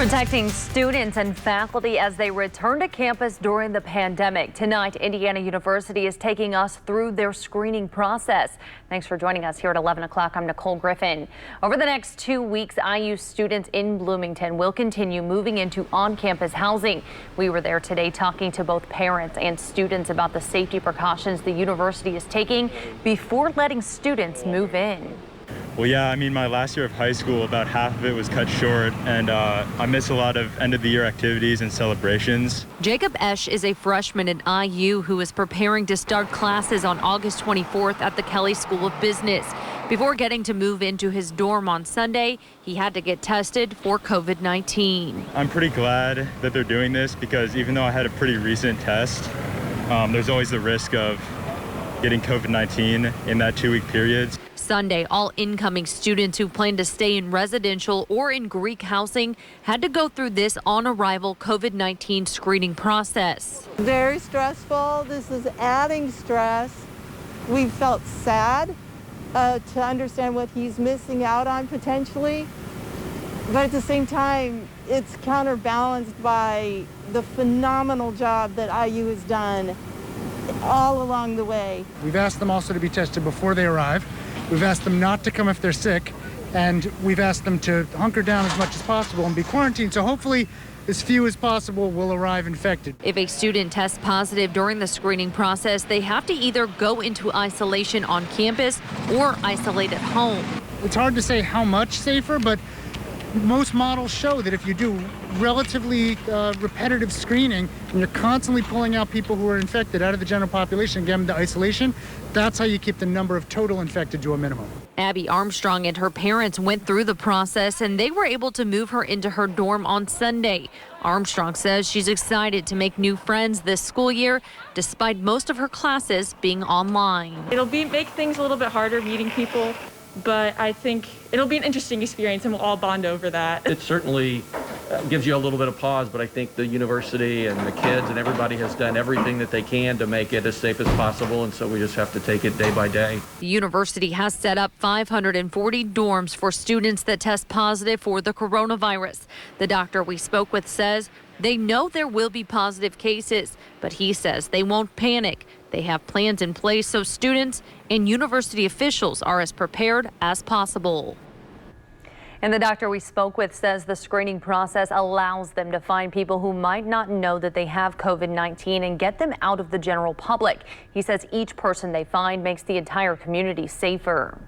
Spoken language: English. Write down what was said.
Protecting students and faculty as they return to campus during the pandemic. Tonight, Indiana University is taking us through their screening process. Thanks for joining us here at 11 o'clock. I'm Nicole Griffin. Over the next 2 weeks, IU students in Bloomington will continue moving into on-campus housing. We were there today talking to both parents and students about the safety precautions the university is taking before letting students move in. Well, yeah, I mean, my last year of high school, about half of it was cut short, and I miss a lot of end-of-the-year activities and celebrations. Jacob Esch is a freshman at IU who is preparing to start classes on August 24th at the Kelley School of Business. Before getting to move into his dorm on Sunday, he had to get tested for COVID-19. I'm pretty glad that they're doing this because even though I had a pretty recent test, there's always the risk of getting COVID-19 in that 2-week period. Sunday, all incoming students who plan to stay in residential or in Greek housing had to go through this on-arrival COVID-19 screening process. Very stressful. This is adding stress. We felt sad to understand what he's missing out on potentially, but at the same time, it's counterbalanced by the phenomenal job that IU has done all along the way. We've asked them also to be tested before they arrive. We've asked them not to come if they're sick, and we've asked them to hunker down as much as possible and be quarantined, so hopefully as few as possible will arrive infected. If a student tests positive during the screening process, they have to either go into isolation on campus or isolate at home. It's hard to say how much safer, but most models show that if you do relatively repetitive screening and you're constantly pulling out people who are infected out of the general population and get them to isolation, that's how you keep the number of total infected to a minimum. Abby Armstrong and her parents went through the process and they were able to move her into her dorm on Sunday. Armstrong says she's excited to make new friends this school year, despite most of her classes being online. It'll make things a little bit harder meeting people, but I think it'll be an interesting experience and we'll all bond over that. It certainly gives you a little bit of pause, but I think the university and the kids and everybody has done everything that they can to make it as safe as possible, and so we just have to take it day by day. The university has set up 540 dorms for students that test positive for the coronavirus. The doctor we spoke with says they know there will be positive cases, but he says they won't panic. They have plans in place so students and university officials are as prepared as possible. And the doctor we spoke with says the screening process allows them to find people who might not know that they have COVID-19 and get them out of the general public. He says each person they find makes the entire community safer.